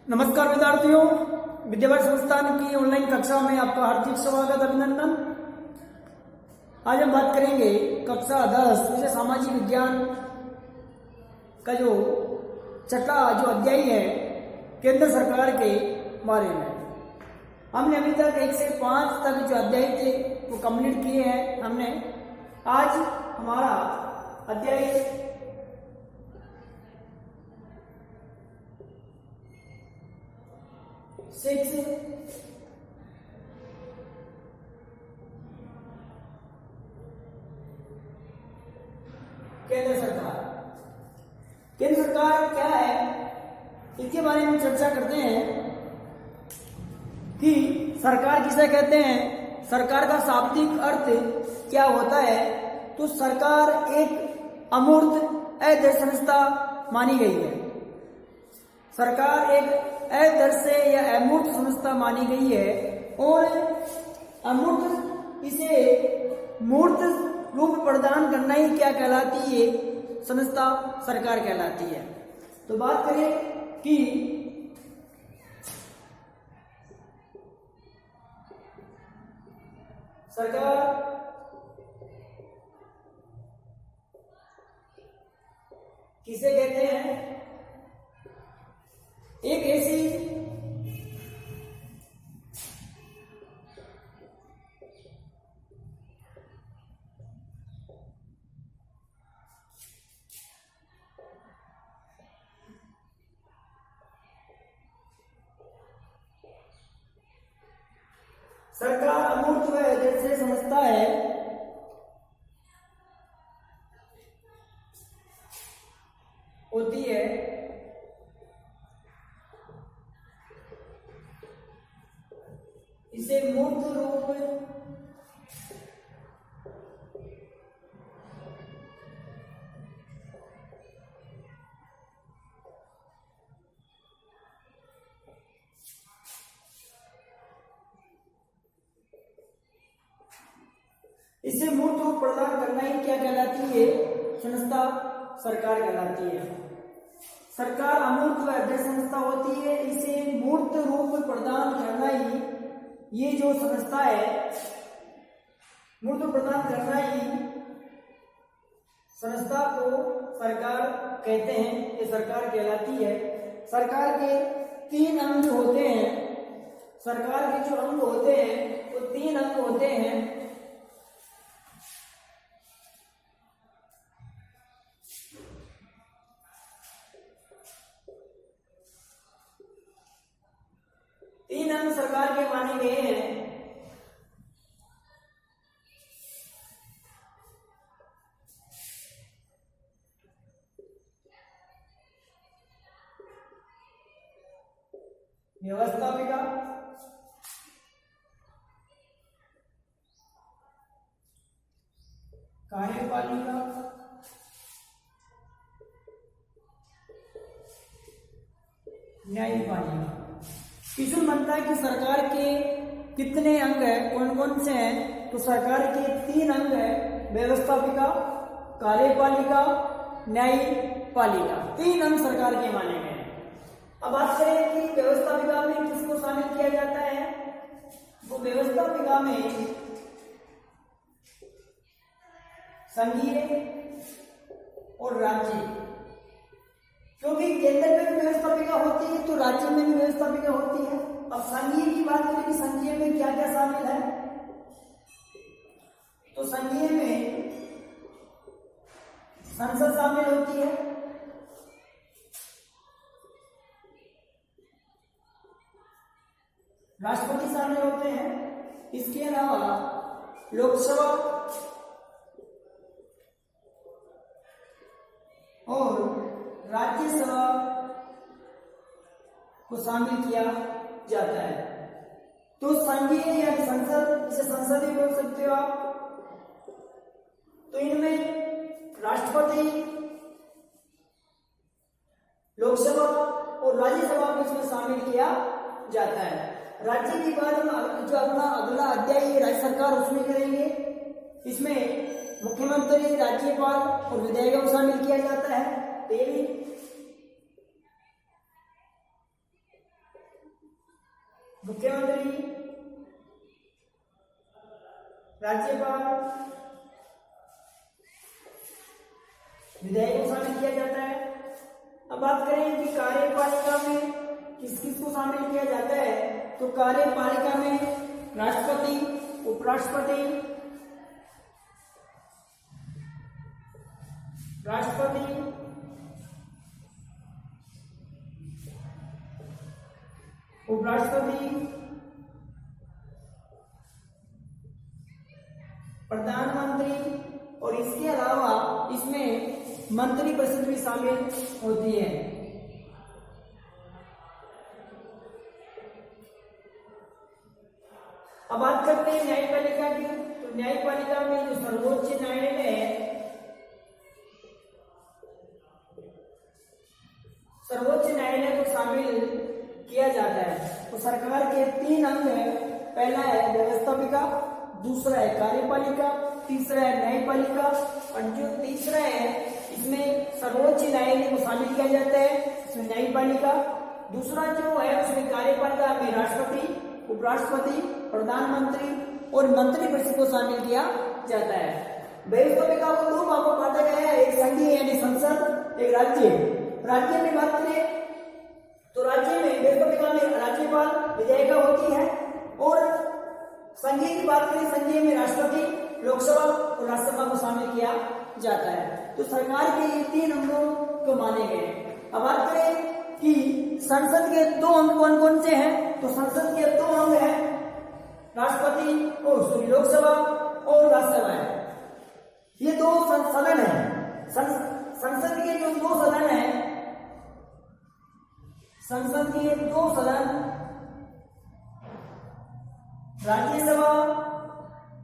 नमस्कार विद्यार्थियों, विद्यावार संस्थान की ऑनलाइन कक्षा में आपका हार्दिक स्वागत अभिनंदन। आज हम बात करेंगे कक्षा 10 विषय सामाजिक विज्ञान का जो छठा जो अध्याय है केंद्र सरकार के बारे में। हमने अभी तक 1 से 5 तक जो अध्याय थे वो कंप्लीट किए हैं हमने। आज हमारा अध्याय 6 केंद्र सरकार क्या है इसके बारे में चर्चा करते हैं कि सरकार किसे कहते हैं, सरकार का शाब्दिक अर्थ क्या होता है। तो सरकार एक अमूर्त अदृश्य संस्था मानी गई है। सरकार एक अदृश्य या अमूर्त संस्था मानी गई है और अमूर्त इसे मूर्त रूप प्रदान करना ही क्या कहलाती है, संस्था सरकार कहलाती है। तो बात करें कि सरकार किसे कहते हैं, एक ऐसी सरकार अमूर्त व अदृश्य संस्था है होती है इसे मूर्त रूप प्रदान करना ही क्या कहलाती है, संस्था सरकार कहलाती है। सरकार अमूर्त व अदृश्य संस्था होती है, इसे मूर्त रूप प्रदान करना ही ये जो संस्था है, मूर्त प्रदान करना ही संस्था को सरकार कहते हैं, ये सरकार कहलाती है। सरकार के 3 अंग होते हैं। सरकार के जो अंग होते हैं वो 3 अंग होते हैं। सरकार के माने गए हैं। व्यवस्थापिका, कार्यपालिका, न्यायपालिका। क्वेश्चन बनता है कि सरकार के कितने अंग है, कौन कौन से हैं। तो सरकार के 3 अंग है, व्यवस्थापिका, कार्यपालिका, न्यायपालिका। 3 अंग सरकार के माने गए हैं। अब बात करें कि व्यवस्थापिका में किसको शामिल किया जाता है। वो व्यवस्थापिका में संघीय और राज्य, क्योंकि केंद्र में भी व्यवस्थापिका होती है तो राज्य में भी व्यवस्थापिका होती है। अब संघीय की बात करें कि संघीय में क्या क्या शामिल है। तो संघीय में संसद शामिल होती है, राष्ट्रपति शामिल होते हैं, इसके अलावा लोकसभा और राज्यसभा को शामिल किया जाता है। तो संघीय या संसद, इसे संसद भी बोल सकते हो आप। तो इनमें राष्ट्रपति, लोकसभा और राज्यसभा को इसमें शामिल किया जाता है। राज्य के बाद जो अपना अगला अध्याय राज्य सरकार उसमें करेंगे। इसमें मुख्यमंत्री, राज्यपाल और विधायकों को शामिल किया जाता है। मुख्यमंत्री, राज्यपाल, विधायक को शामिल किया जाता है। अब बात करें कि कार्यपालिका में किस किस को शामिल किया जाता है, तो कार्यपालिका में राष्ट्रपति, उपराष्ट्रपति, उपराष्ट्रपति, प्रधानमंत्री और इसके अलावा इसमें मंत्रिपरिषद भी शामिल होती है। अब बात करते हैं न्यायपालिका की, तो न्यायपालिका में जो सर्वोच्च न्यायालय है, सर्वोच्च न्यायालय को शामिल किया जाता है। तो सरकार के 3 अंग है, पहला है व्यवस्थापिका, दूसरा है कार्यपालिका, तीसरा है न्यायपालिका। और जो तीसरा है इसमें सर्वोच्च न्यायालय को शामिल किया जाता है, इसमें न्यायपालिका। दूसरा जो है उसमें कार्यपालिका में राष्ट्रपति, उपराष्ट्रपति, प्रधानमंत्री और मंत्रिपरिषद को शामिल किया जाता है। व्यवस्थापिका को 2 भागों में बांटा गया है, एक संघीय यानी संसद, एक राज्य। राज्य में बात करें तो राज्य में व्यवस्थापिका में राज्यपाल, विधायिका होती है, और संघीय की बात करें, संघीय में राष्ट्रपति, लोकसभा और राज्यसभा को शामिल किया जाता है। तो सरकार के ये 3 अंगों को माने गए। अब बात करें कि संसद के 2 अंग कौन कौन से हैं, तो संसद के 2 अंग हैं, राष्ट्रपति और लोकसभा और राज्यसभा है। ये 2 सदन है। संसद के जो 2 सदन है, संसद के 2 सदन राज्यसभा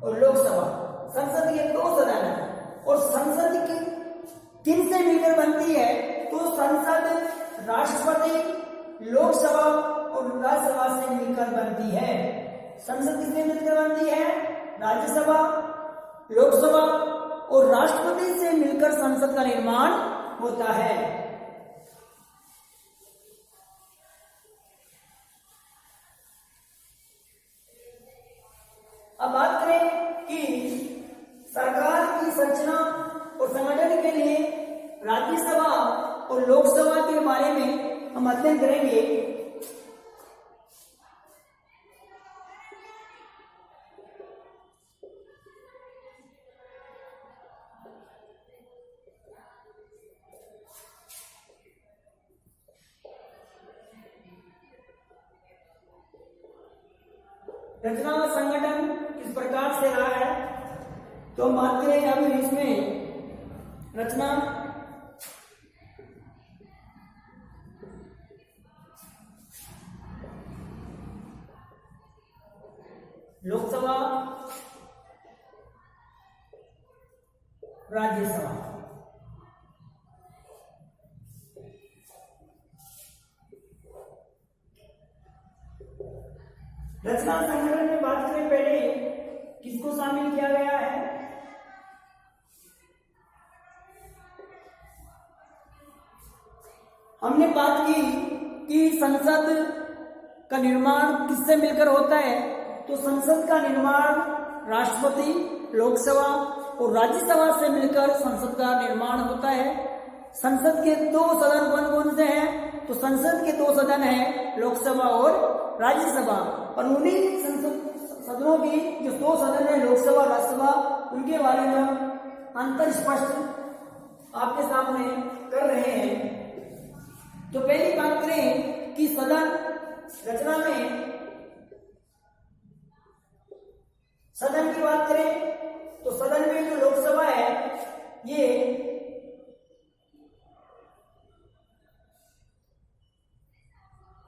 और लोकसभा, संसद के 2 सदन है। और संसद की किन से मिलकर बनती है, तो संसद राष्ट्रपति, लोकसभा और राज्यसभा से मिलकर बनती है। संसद किससे मिलकर बनती है, राज्यसभा, लोकसभा और राष्ट्रपति से मिलकर संसद का निर्माण होता है। अब बात करें कि सरकार की संरचना और संगठन के लिए राज्यसभा और लोकसभा के बारे में हम अध्ययन करेंगे। रचना और संगठन किस प्रकार से रहा है, तो हम बात करें अब इसमें रचना, लोकसभा, राज्यसभा। रचना संगठन में बात करें, पहले किसको शामिल किया गया है, हमने बात की कि संसद का निर्माण किससे मिलकर होता है, तो संसद का निर्माण राष्ट्रपति, लोकसभा और राज्यसभा से मिलकर संसद का निर्माण होता है। संसद के 2 सदन कौन कौन से हैं, तो संसद के 2 सदन हैं, लोकसभा और राज्यसभा। और उन्हीं सदनों की जो 2 सदन है, लोकसभा, राज्यसभा, उनके बारे में हम अंतर स्पष्ट आपके सामने कर रहे हैं। तो पहली बात करें कि सदन रचना में, सदन की बात करें तो सदन में जो लोकसभा है ये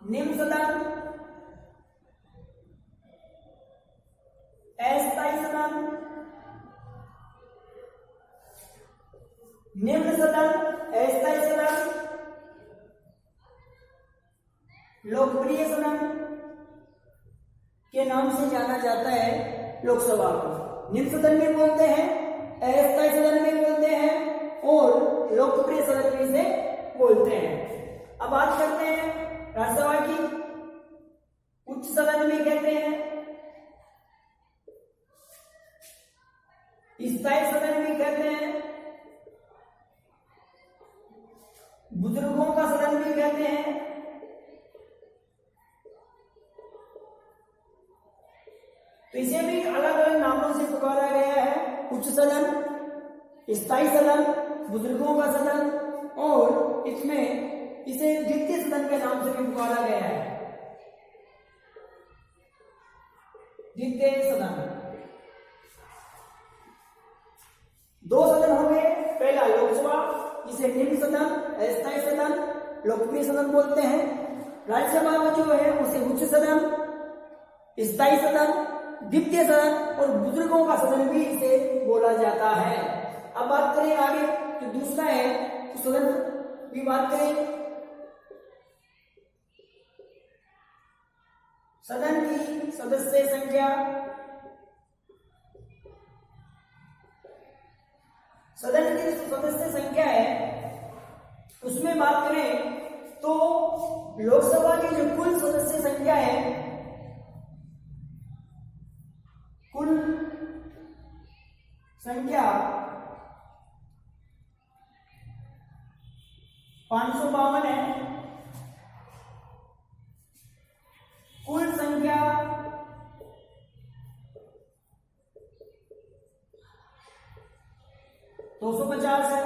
निम्न सदन, अस्थायी सदन, निम्न सदन, अस्थायी सदन, लोकप्रिय सदन के नाम से जाना जाता है लोकसभा को। निम्न सदन में बोलते हैं, अस्थायी सदन में बोलते हैं और लोकप्रिय सदन में से बोलते हैं। अब बात करते हैं राज्यसभा की। उच्च उच्च सदन भी कहते हैं, स्थायी सदन भी कहते हैं, बुजुर्गों का सदन भी कहते हैं। तो इसे भी अलग अलग नामों से पुकारा गया है, उच्च सदन, स्थायी सदन, बुजुर्गों का सदन, और इसमें इसे द्वितीय सदन के नाम से भी पुकारा गया है, द्वितीय सदन। दो सदन हो गए, पहला लोकसभा, इसे निम्न सदन, अस्थायी सदन, लोकप्रिय सदन बोलते हैं। राज्यसभा में जो है उसे उच्च सदन, स्थायी सदन, द्वितीय सदन और बुजुर्गों का सदन भी इसे बोला जाता है। अब बात करें आगे, जो दूसरा है तो सदन की बात करें। सदन की सदस्य संख्या, सदन की जो सदस्य संख्या है उसमें बात करें तो लोकसभा की जो कुल सदस्य संख्या है, कुल संख्या 552 है, कुल संख्या 250 है।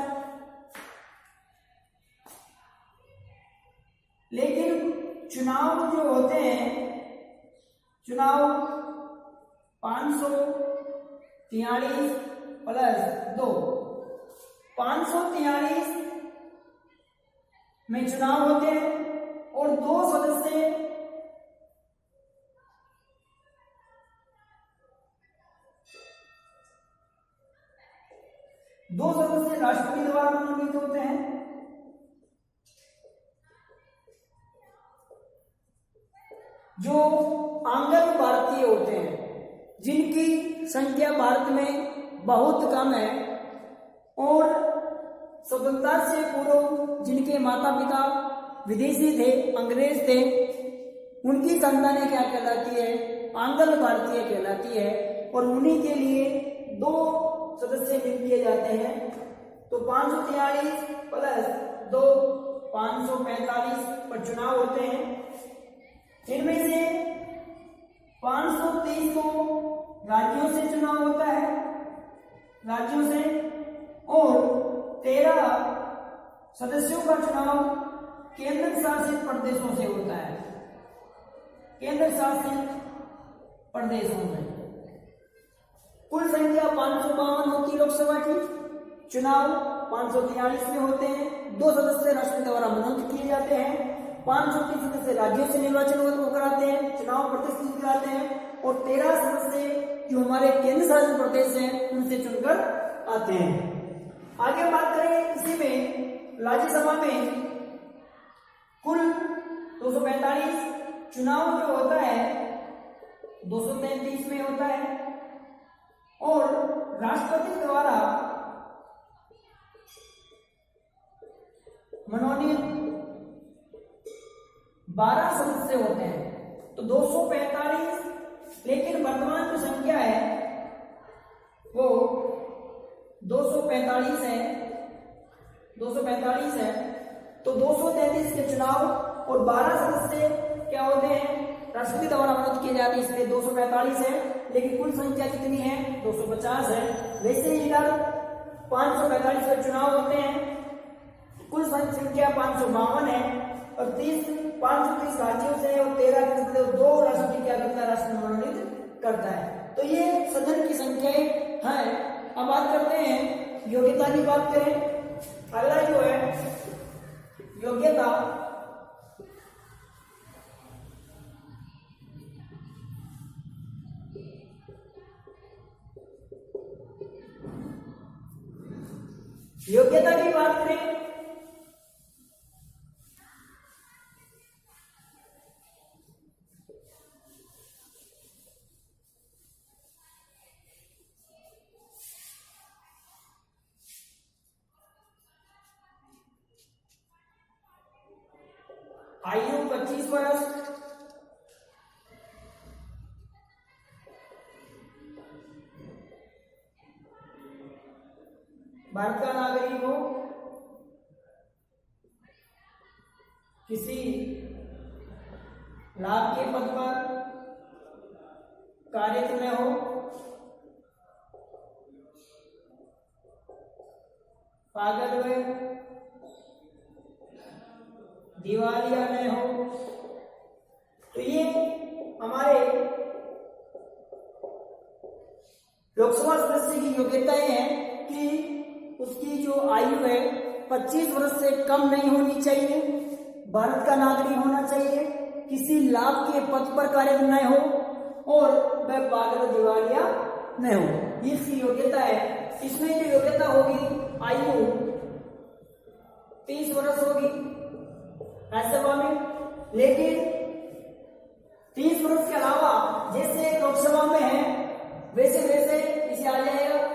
लेकिन चुनाव जो होते हैं, चुनाव 543 प्लस 2, 543 में चुनाव होते हैं और दो सदस्य राष्ट्रपति द्वारा मनोनीत होते हैं। जो आंग्ल भारतीय होते हैं, जिनकी संख्या भारत में बहुत कम है और स्वतंत्रता से पूर्व जिनके माता पिता विदेशी थे, अंग्रेज थे, उनकी संतानें क्या कहलाती है, आंग्ल भारतीय कहलाती है। और उन्हीं के लिए दो सदस्य नियुक्त किए जाते हैं। तो 543 प्लस 2 545 पर चुनाव होते हैं। इनमें से 530 को राज्यों से चुनाव होता है, राज्यों से, और 13 सदस्यों का चुनाव केंद्र शासित प्रदेशों से होता है, केंद्र शासित प्रदेशों में। कुल संख्या 552 होती है लोकसभा की, चुनाव 543 में होते हैं, 2 सदस्य राष्ट्रपति द्वारा मनोनीत किए जाते हैं, 530 सदस्य राज्यों से निर्वाचन होकर आते हैं, चुनाव प्रतिष्ठित कराते हैं, और 13 सदस्य जो हमारे केंद्र शासित प्रदेश हैं उनसे चुनकर आते हैं। आगे बात करें इसी में, राज्यसभा में कुल 245, चुनाव जो होता है 233 में होता है, और राष्ट्रपति द्वारा मनोनीत 12 सदस्य होते हैं, तो 245। लेकिन वर्तमान जो संख्या है वो 245 है, 245 है। तो 233 के चुनाव और 12 सदस्य क्या होते हैं, राष्ट्रपति द्वारा मनोनीत किए जाते हैं, इसलिए 245 है। लेकिन कुल संख्या कितनी है, 250 है। वैसे ही इधर 545 के चुनाव होते हैं, कुल संख्या 552 है, और 530 राज्यों से और 13 दो राष्ट्रपति क्या करता है, राष्ट्रपति मनोनीत करता है। तो ये सदन की संख्याएं हैं। अब बात करते हैं योग्यता की बात करें। अगला जो है योग्यता, योग्यता की बात करें आयु 25 वर्ष, भारत का नागरिक हो, किसी लाभ के पद पर कार्यरत न हो, पागल हुए, दिवालिया न हो। तो ये हमारे लोकसभा सदस्य की योग्यताएं हैं कि उसकी जो आयु है 25 वर्ष से कम नहीं होनी चाहिए, भारत का नागरिक होना चाहिए, किसी लाभ के पद पर कार्यरत न हो और वह पागल दिवालिया न हो। ये इसकी योग्यता है। इसमें जो योग्यता होगी, आयु 30 वर्ष होगी राज्यसभा में, लेकिन 30 वर्ष के अलावा जैसे लोकसभा में है वैसे वैसे इसे आ जाएगा,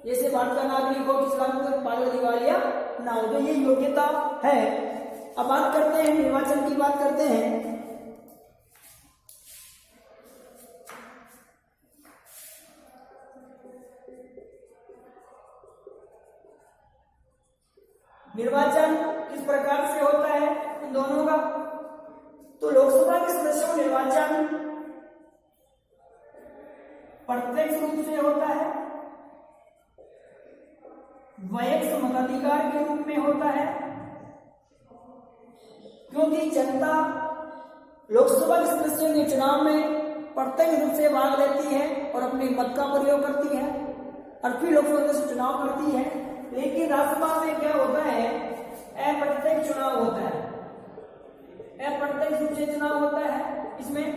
जैसे भारत का नागरिक हो, किसी लाभ में पागल दिवालिया ना हो। तो ये योग्यता है। अब बात करते हैं निर्वाचन की, बात करते हैं। निर्वाचन किस प्रकार से होता है इन दोनों का? तो लोकसभा के सदस्यों का निर्वाचन प्रत्यक्ष रूप से होता है, वैयक्तिक मताधिकार के रूप में होता है, क्योंकि जनता लोकसभा के सदस्यों के चुनाव में प्रत्यक्ष रूप से भाग लेती है और अपने मत का प्रयोग करती है और फिर लोकसभा से चुनाव करती है। लेकिन राज्यसभा में क्या होता है, अप्रत्यक्ष चुनाव होता है, अप्रत्यक्ष रूप से चुनाव होता है। इसमें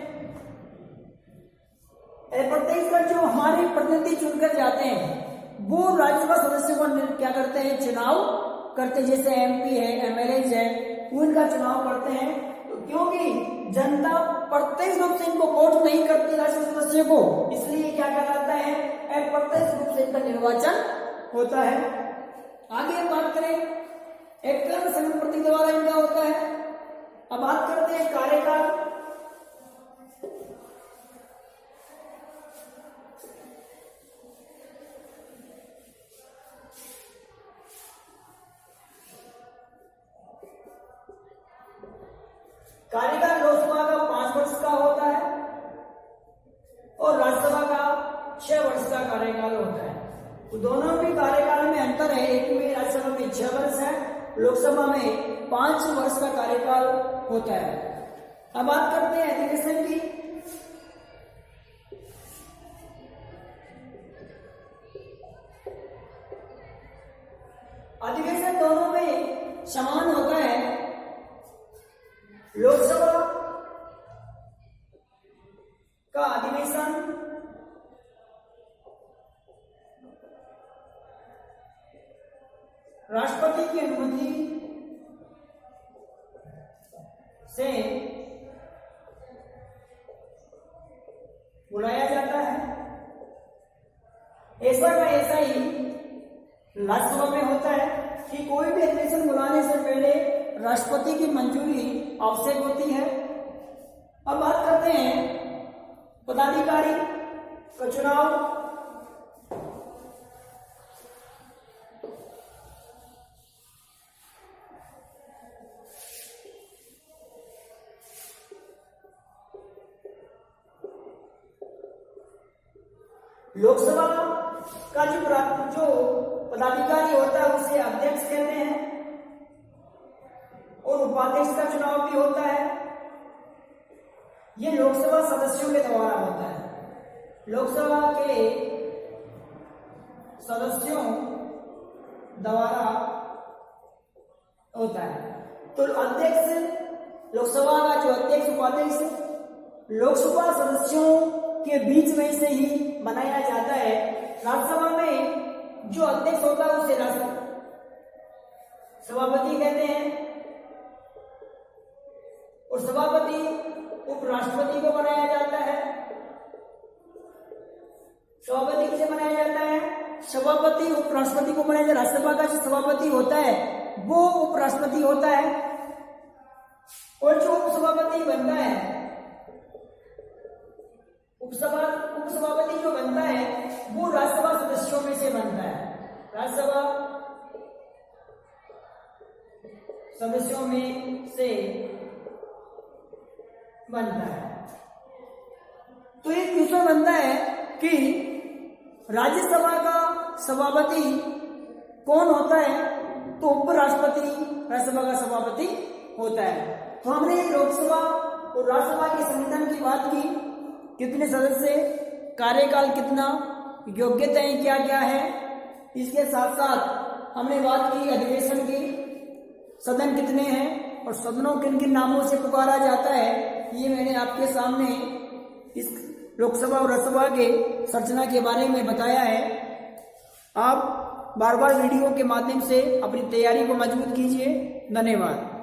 अप्रत्यक्ष का जो हमारे प्रतिनिधि चुनकर जाते हैं वो राज्यसभा सदस्यों को क्या करते हैं, चुनाव करते हैं। जैसे एमपी है, एमएलए है, उनका चुनाव करते हैं। तो क्योंकि जनता प्रत्यक्ष रूप से इनको वोट नहीं करती राज्यसभा सदस्यों को, इसलिए क्या कहलाता है, अप्रत्यक्ष रूप से इनका निर्वाचन होता है। आगे बात करें, एक संप्रति द्वारा इनका होता है। अब बात करते हैं कार्यकाल। कार्यकाल लोकसभा का 5 वर्ष का होता है और राज्यसभा का 6 वर्ष का कार्यकाल होता है। तो दोनों भी कार्यकाल में अंतर है, एक में राज्यसभा में 6 वर्ष है, लोकसभा में 5 वर्ष का कार्यकाल होता है। अब बात करते हैं अधिवेशन की। अधिवेशन दोनों में समान होता है। लोकसभा का अधिवेशन राष्ट्रपति की अनुमति से बुलाया जाता है। ऐसा का ऐसा ही राज्यसभा में होता है कि कोई भी अधिवेशन बुलाने से पहले राष्ट्रपति की मंजूरी आवश्यक होती है। अब बात करते हैं पदाधिकारी का चुनाव। लोकसभा का जो पदाधिकारी होता है उसे अध्यक्ष कहते हैं और उपाध्यक्ष का चुनाव भी होता है। ये लोकसभा सदस्यों के द्वारा होता है। लोकसभा के सदस्यों द्वारा होता है। तो अध्यक्ष, लोकसभा का जो अध्यक्ष उपाध्यक्ष लोकसभा सदस्यों के बीच में से ही बनाया जाता है। राज्यसभा में जो अध्यक्ष होता है उसे सभापति कहते हैं और सभापति उपराष्ट्रपति को बनाया जाता है। सभापति किसे बनाया जाता है, सभापति उपराष्ट्रपति को बनाया जाता है। राज्यसभा का जो सभापति होता है वो उपराष्ट्रपति होता है और जो उपसभापति बनता है, उपसभापति जो बनता है वो राज्यसभा सदस्यों में से बनता है। राज्यसभा सदस्यों में से बनता है। तो एक क्वेश्चन बनता है कि राज्यसभा का सभापति कौन होता है? तो उपराष्ट्रपति राज्यसभा का सभापति होता है। तो हमने लोकसभा और राज्यसभा के संगठन की बात की, कितने सदस्य, कार्यकाल कितना, योग्यताएं क्या क्या है। इसके साथ साथ हमने बात की अधिवेशन की, सदन कितने हैं और सदनों किन किन नामों से पुकारा जाता है। ये मैंने आपके सामने इस लोकसभा और राज्यसभा के संरचना के बारे में बताया है। आप बार बार वीडियो के माध्यम से अपनी तैयारी को मजबूत कीजिए। धन्यवाद।